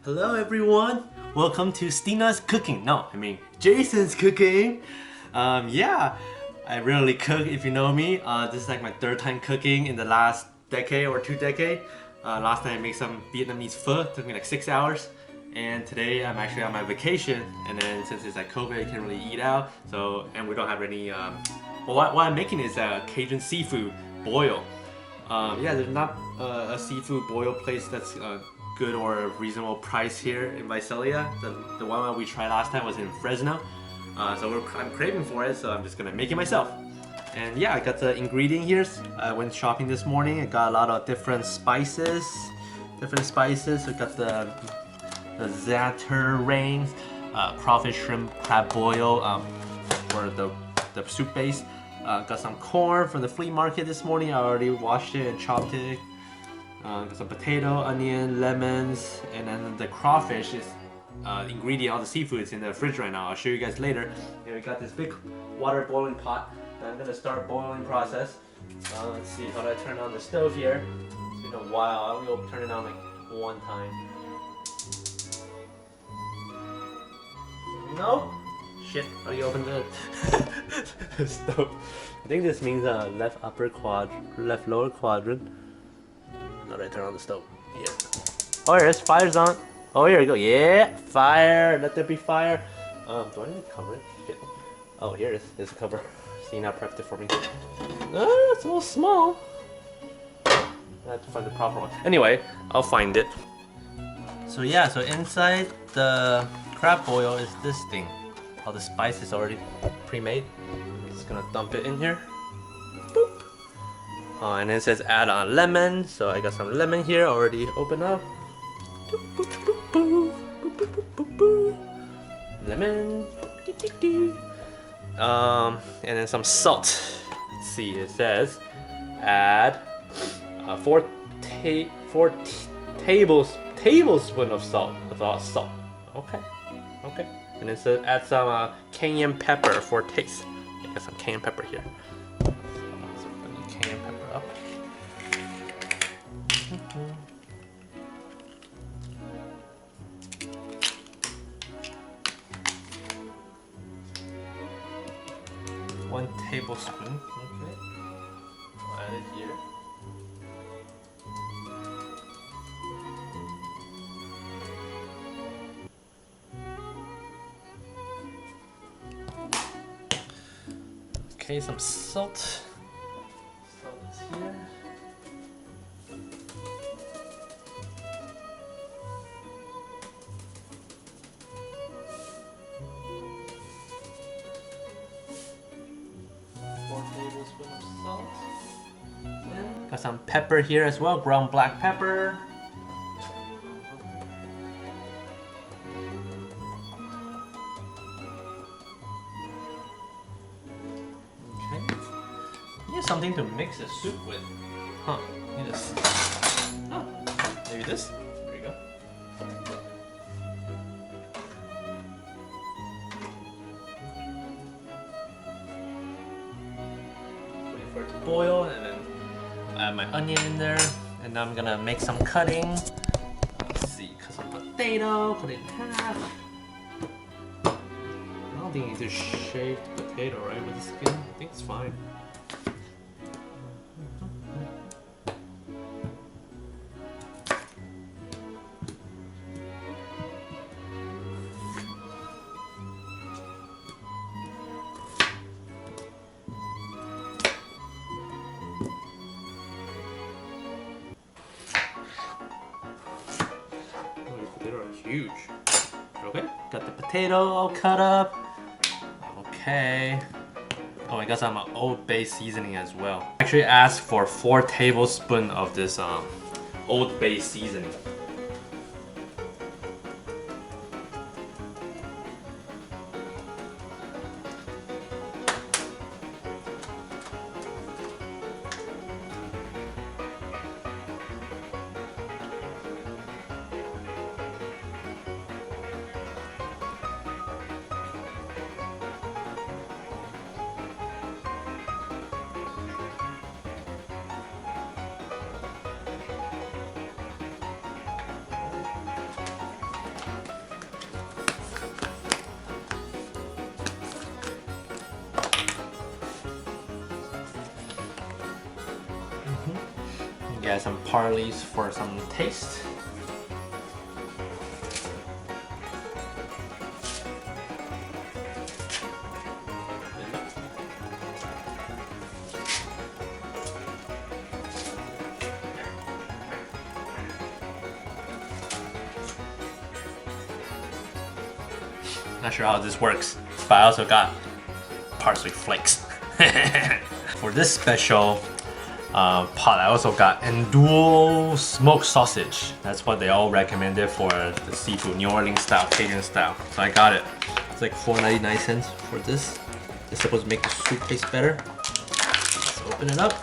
Hello everyone! Welcome to Stina's cooking. No, I mean Jason's cooking. Yeah, I rarely cook if you know me. This is like my third time cooking in the last decade or 2 decades. Last time I made some Vietnamese pho, took me like 6 hours. And today I'm actually on my vacation, and then since it's like COVID, I can't really eat out. So, and we don't have any, well, what I'm making is a Cajun seafood boil. Yeah, there's not a seafood boil place that's good or a reasonable price here in Visalia. The one that we tried last time was in Fresno. So I'm craving for it, so I'm just gonna make it myself. And yeah, I got the ingredient here. I went shopping this morning. I got a lot of different spices. I got the zatarain, crawfish, shrimp, crab boil for the soup base. Got some corn from the flea market this morning. I already washed it and chopped it. Got some potato, onion, lemons, and then the crawfish is ingredient. All the seafood is in the fridge right now. I'll show you guys later. And we got this big water boiling pot. I'm gonna start boiling process. Let's see how do I turn on the stove here. It's been a while. I only turn it on like one time. No? Shit, how do you open the stove? I think this means left lower quadrant. How do I turn on the stove? Yeah. Oh, here it is. Fire's on. Oh, here we go. Yeah, fire. Let there be fire. Do I need to cover it? Shit. Oh, here it is. There's a cover. Stina prepped it for me. It's a little small. I have to find the proper one. Anyway, I'll find it. So yeah, so inside the crab boil is this thing. All the spice is already pre-made. Just gonna dump it in here. Boop. And then it says add on lemon. So I got some lemon here already open up. Lemon. And then some salt. Let's see, it says add 4 tablespoons of salt. Salt. Okay. And it says add some cayenne pepper for taste. I got some cayenne pepper here. So put the cayenne pepper up. One tablespoon. Okay. I'll add it here. Okay, some salt. Salt is here. Of salt. Got some pepper here as well, ground black pepper. Okay. Need something to mix the soup with. Huh, need this. Oh, maybe this? There you go. For it to boil, and then add my onion in there, and now I'm gonna make some cutting. Let's see, cut some potato, cut it in half. I don't think you need to shave the potato, right, with the skin. I think it's fine. Huge. Okay, got the potato all cut up. Okay. Oh, I got some Old Bay seasoning as well. Actually asked for 4 tablespoons of this Old Bay seasoning. Get some parleys for some taste. Not sure how this works, but I also got parsley flakes. For this special pot, I also got andouille smoked sausage. That's what they all recommended for the seafood, New Orleans style, Cajun style. So I got it. It's like $4.99 for this. It's supposed to make the soup taste better. Let's open it up.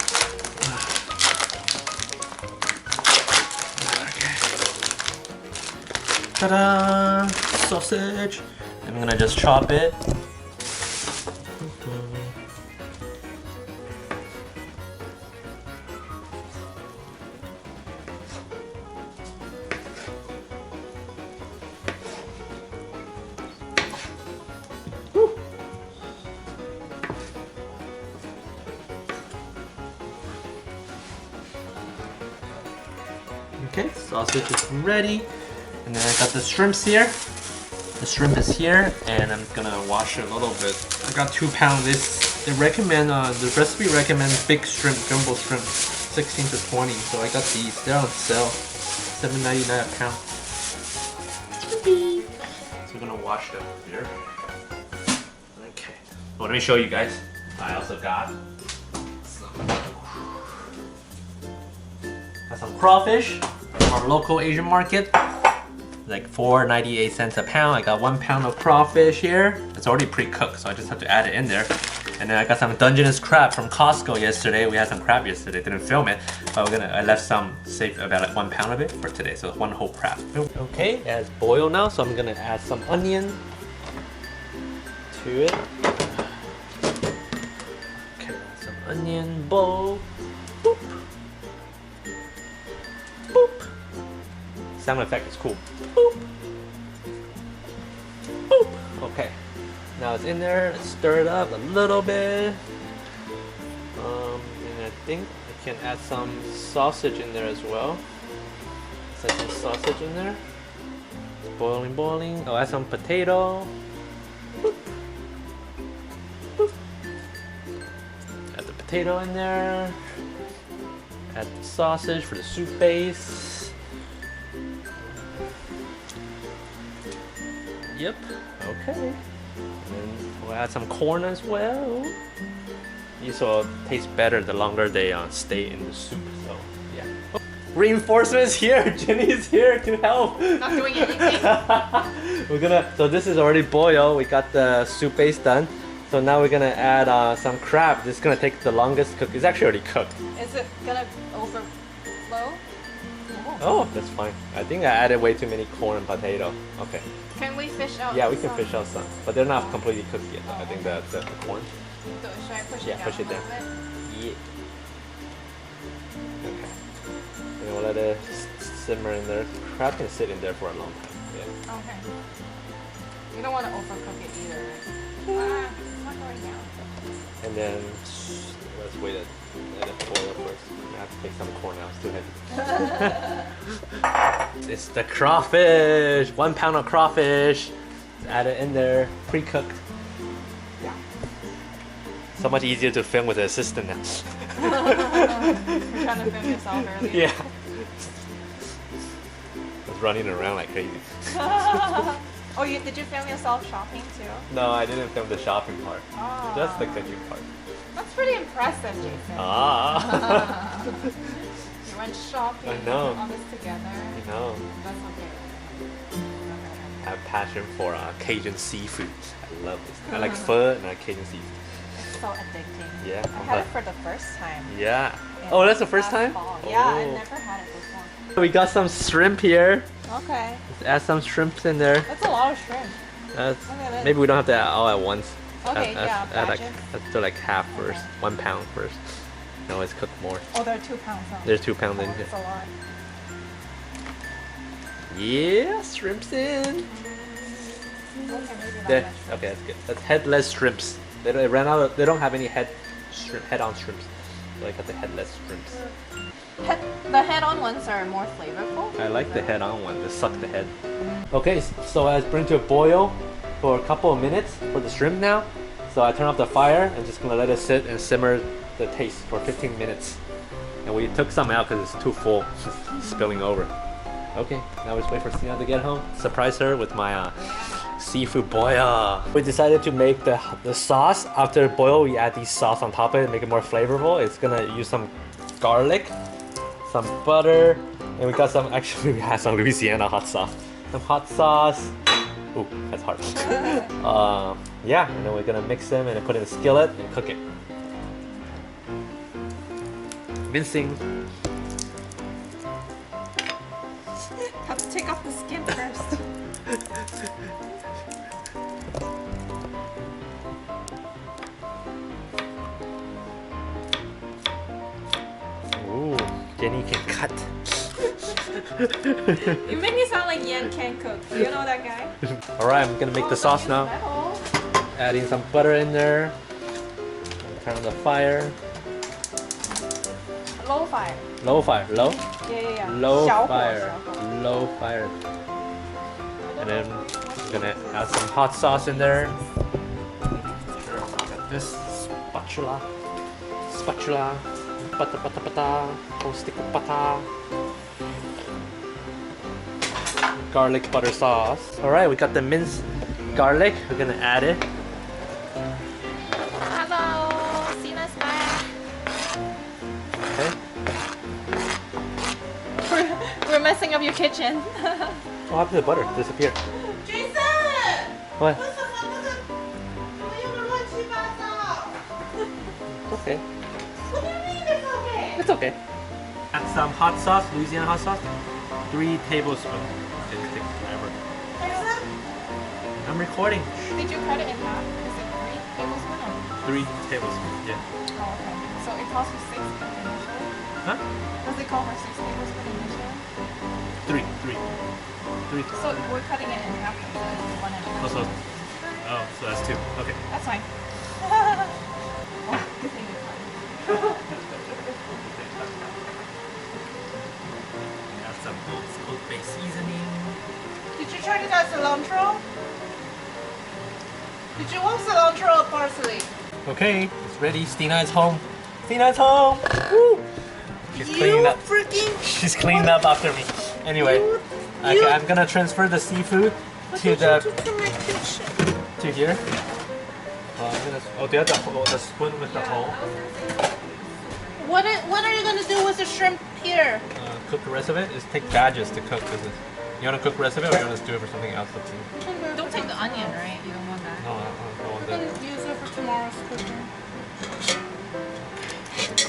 Okay. Ta-da! Sausage. I'm gonna just chop it. Okay, sausage is ready. And then I got the shrimps here. The shrimp is here, and I'm gonna wash it a little bit. I got 2 pounds. They recommend, the recipe recommends big shrimp, jumbo shrimp, 16 to 20. So I got these. They're on sale, $7.99 a pound. So we're gonna wash them here. Okay. Well, let me show you guys. I also got some crawfish from our local Asian market. Like $4.98 a pound. I got 1 pound of crawfish here. It's already pre-cooked, so I just have to add it in there. And then I got some Dungeness crab from Costco yesterday. We had some crab yesterday, didn't film it, but I left some saved, about like 1 pound of it for today, so 1 whole crab. Okay, it has boiled now, so I'm gonna add some onion to it. Okay, some onion bowl. Boop. Boop. Sound effect is cool. Boop. Boop. Okay. Now it's in there. Let's stir it up a little bit. And I think I can add some sausage in there as well. Let's add some sausage in there. It's boiling, boiling. I'll add some potato. Boop. Boop. Add the potato in there. Add the sausage for the soup base. Yep, okay. And then we'll add some corn as well. These will taste better the longer they stay in the soup, so yeah. Oh, reinforcements here! Jenny's here to help! Not doing anything. So this is already boiled. We got the soup base done. So now we're gonna add some crab. This is gonna take the longest cook. It's actually already cooked. Is it gonna overflow? Oh, that's fine. I think I added way too many corn and potato. Okay. Can we fish out? Yeah, we can fish out some, but they're not completely cooked yet. I think that's the corn. So should I push it down? Yeah, push it down. Yeah. Okay. And we'll let it simmer in there. Crab can sit in there for a long time. Yeah. Okay. You don't want to overcook it either. Right? It's not going down. And then let's wait let it boil first. I have to take some corn out. It's too heavy. It's the crawfish. 1 pound of crawfish. Add it in there. Pre-cooked. Yeah. So much easier to film with an assistant now. You're trying to film yourself earlier. Yeah. I was running around like crazy. Oh, did you film yourself shopping too? No, I didn't film the shopping part. Oh. Just the cooking part. That's pretty impressive, Jason. Ah. You went shopping. I know. All this together. You know. That's okay. I have passion for Cajun seafood. I love this. I like pho and I like Cajun seafood. It's so addicting. Yeah. I had it for the first time. Yeah. Oh, that's the first time? Fall. Yeah, Oh. I've never had it before. We got some shrimp here. Okay. Let's add some shrimps in there. That's a lot of shrimp. Look at it. Maybe we don't have to add all at once. Okay, yeah, let's do like half first. 1 pound first. You always cook more. Oh, they're 2 pounds. Huh? There's 2 pounds in Oh, here. that's a lot. Yeah, shrimps in. Okay, maybe not There. much. Okay, that's good. That's headless shrimps. They don't have any head on shrimps. So I got the headless shrimps. Headless The head-on ones are more flavorful. I like the head-on one, the suck the head. Okay, so I bring to a boil for a couple of minutes for the shrimp now. So I turn off the fire and just gonna let it sit and simmer the taste for 15 minutes. And we took some out because it's too full, it's spilling over. Okay, now we just wait for Stina to get home. Surprise her with my seafood boil. We decided to make the sauce. After boil, we add these sauce on top of it, make it more flavorful. It's gonna use some garlic, some butter, and we got some, actually we had some Louisiana hot sauce. Some hot sauce. Ooh, that's hard. Yeah, and then we're gonna mix them and then put it in a skillet and cook it. Mincing. Have to take off the skin first. Ooh, Jenny can cut. You make me sound like Yan can't cook. Do you know that guy? Alright, I'm gonna make the sauce now. Metal. Adding some butter in there. Turn on the fire. Low fire. Low fire. Low? Yeah. Low 小火 fire. 小火 Low fire. And then I'm gonna add some hot sauce in there. Got this spatula. Spatula. Bata bata bata. Oh, stick of butter. Garlic butter sauce. Alright, we got the minced garlic. We're gonna add it. Hello, Sina's back. Okay. We're messing up your kitchen. What happened to the butter? Disappeared. Jason! What? Okay. What do you mean it's okay? It's okay. Add some hot sauce, Louisiana hot sauce. 3 tablespoons. It takes forever. I'm recording. Did you cut it in half? Is it 3 tablespoons or? 3 tablespoons, yeah. Oh, okay. So it calls for 6 initially? Huh? Does it call for 6 tablespoons initially? 3. So we're cutting it in half of the 1 and a half. Also, oh, so that's 2. Okay. That's fine. Oh, good thing it's fine. Add some Old Bay seasoning. Did you try that cilantro? Did you want cilantro or parsley? Okay, it's ready. Stina is home. Stina's home. Woo! She's cleaning up. She's cleaning up after me. Anyway, okay, I'm gonna transfer the seafood to the to here. I'm gonna, oh, do you have the spoon with the hole? What are you gonna do with the shrimp here? Cook the rest of it. Just take badges to cook. You wanna cook the rest of it, or you wanna just do it for something else? Don't take the onion, right? You don't want that. No, I want I'm gonna use it for tomorrow's cooking.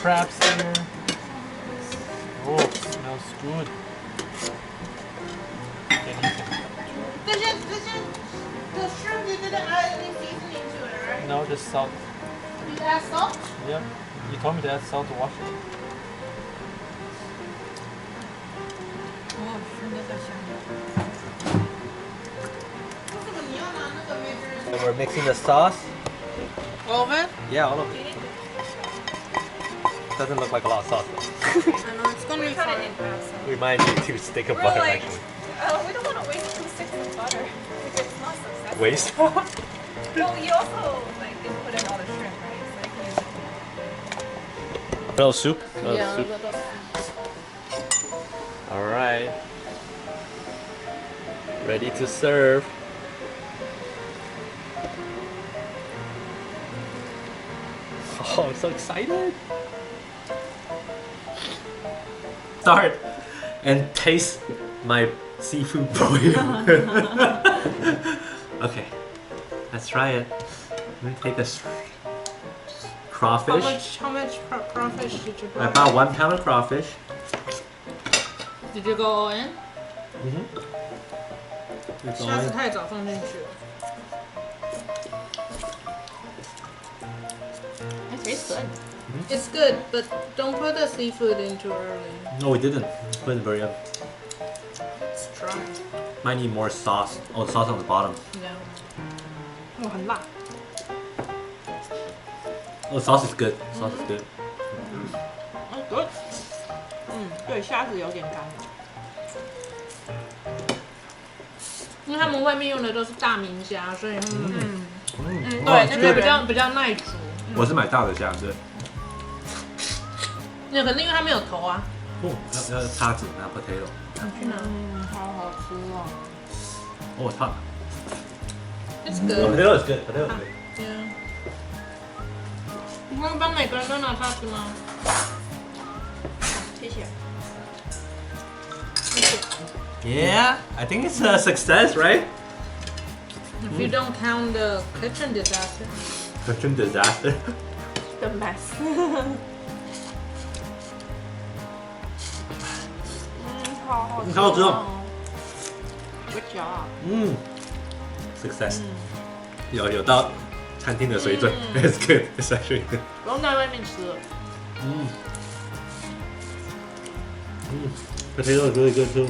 crabs here. Oh, it smells good. The shrimp, you didn't add any seasoning to it, right? No, just salt. You add salt? Yeah, you told me to add salt to wash it. Oh, And we're mixing the sauce. all of it? Yeah, all of it. Doesn't look like a lot of sauce though. I know, it's gonna be fine. Remind me to stick of butter actually. We don't want to waste 2 sticks of butter if it's not successful. Waste? Well, you also didn't put in all the shrimp, right? So you can use it. Little soup? Little Yeah, soup. Alright. Ready to serve. Oh, I'm so excited. Start and taste my seafood boil. Okay, let's try it. Let me take this crawfish. How much crawfish did you put? About 1 pound of crawfish. Did you go all in? It's 下次 all 太早放进去了。It tastes good. It's good, but don't put the seafood in too early. in. No, we didn't. Put in very up. It's dry. Might need more sauce. Oh, sauce on the bottom. Yeah. 哇，很辣。 Oh, sauce is good. Sauce is good. Oh, good. 对，虾子有点干。因为他们外面用的都是大明虾，所以对，哇那边比较耐煮。我是买大的虾，对。那可是因为它没有头啊。哦，要叉子拿 potato。你去哪？好好吃哦。哦，它。 It's good. Potato is good. Potato is good. Yeah. 你会帮每个人都拿叉子吗？谢谢。 Yeah, I think it's a success, right? If you don't count the kitchen disaster. Kitchen disaster. The mess. 好好吃。好好吃哦。 Good job. Success. 有到餐厅的水准。It's good. It's actually good. 不用在外面吃了。 Potato is really good too.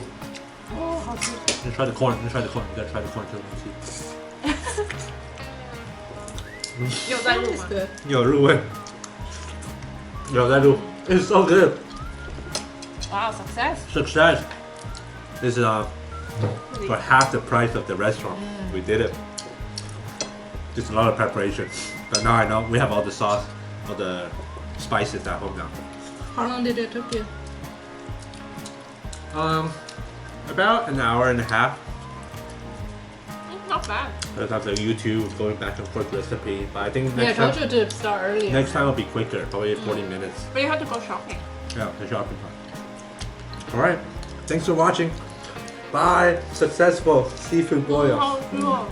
哦，好吃。 You try the corn. You try the corn. You gotta try the corn too. See. 有在录吗？有入味。有在录。It's so good. Wow, success. Success. This is for half the price of the restaurant. We did it. Just a lot of preparation. But now I know we have all the sauce, all the spices at home now. How long did it take you? About an hour and a half. Not bad. Because after YouTube going back and forth recipe. But I think Yeah, I next told time, you to start earlier. next time will be quicker. Probably 40 minutes. But you have to go shopping. Yeah, the shopping part. All right. Thanks for watching. Bye. Successful seafood boil. 好吃哦。